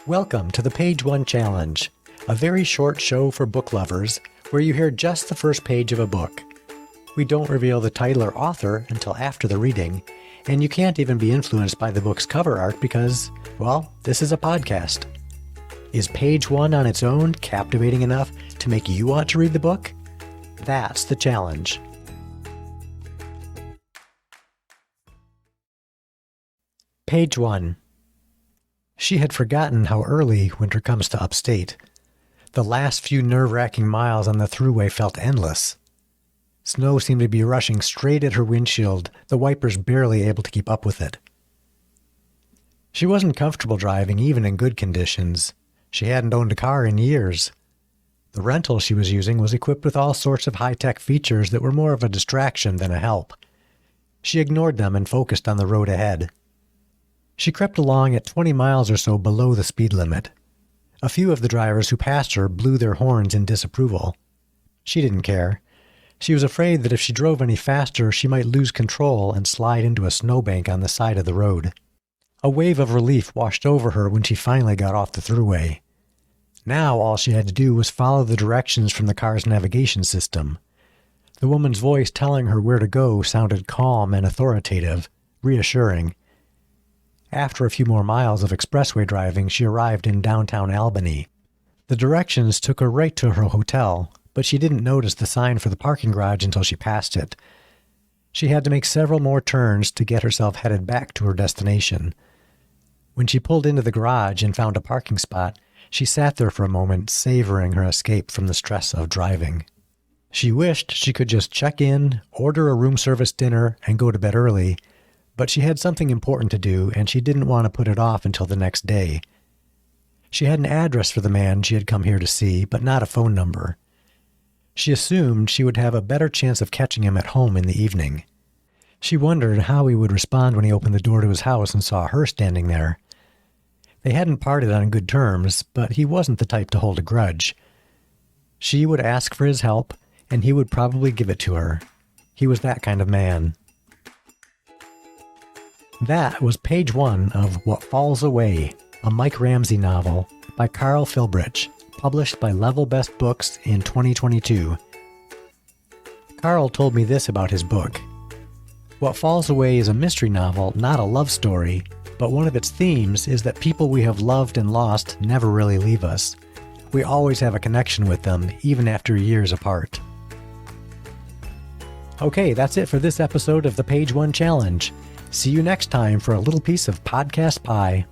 Welcome to the Page One Challenge, a very short show for book lovers where you hear just the first page of a book. We don't reveal the title or author until after the reading, and you can't even be influenced by the book's cover art because, well, this is a podcast. Is Page One on its own captivating enough to make you want to read the book? That's the challenge. Page 1. She had forgotten how early winter comes to upstate. The last few nerve-wracking miles on the thruway felt endless. Snow seemed to be rushing straight at her windshield, the wipers barely able to keep up with it. She wasn't comfortable driving even in good conditions. She hadn't owned a car in years. The rental she was using was equipped with all sorts of high-tech features that were more of a distraction than a help. She ignored them and focused on the road ahead. She crept along at 20 miles or so below the speed limit. A few of the drivers who passed her blew their horns in disapproval. She didn't care. She was afraid that if she drove any faster, she might lose control and slide into a snowbank on the side of the road. A wave of relief washed over her when she finally got off the thruway. Now all she had to do was follow the directions from the car's navigation system. The woman's voice telling her where to go sounded calm and authoritative, reassuring. After a few more miles of expressway driving, she arrived in downtown Albany. The directions took her right to her hotel, but she didn't notice the sign for the parking garage until she passed it. She had to make several more turns to get herself headed back to her destination. When she pulled into the garage and found a parking spot, she sat there for a moment, savoring her escape from the stress of driving. She wished she could just check in, order a room service dinner, and go to bed early, but she had something important to do, and she didn't want to put it off until the next day. She had an address for the man she had come here to see, but not a phone number. She assumed she would have a better chance of catching him at home in the evening. She wondered how he would respond when he opened the door to his house and saw her standing there. They hadn't parted on good terms, but he wasn't the type to hold a grudge. She would ask for his help, and he would probably give it to her. He was that kind of man. That was page 1 of What Falls Away, a Mike Ramsey novel by Carl Filbrich, published by Level Best Books in 2022. Carl told me this about his book. What Falls Away is a mystery novel, not a love story, but one of its themes is that people we have loved and lost never really leave us. We always have a connection with them, even after years apart. Okay, that's it for this episode of the Page One Challenge. See you next time for a little piece of podcast pie.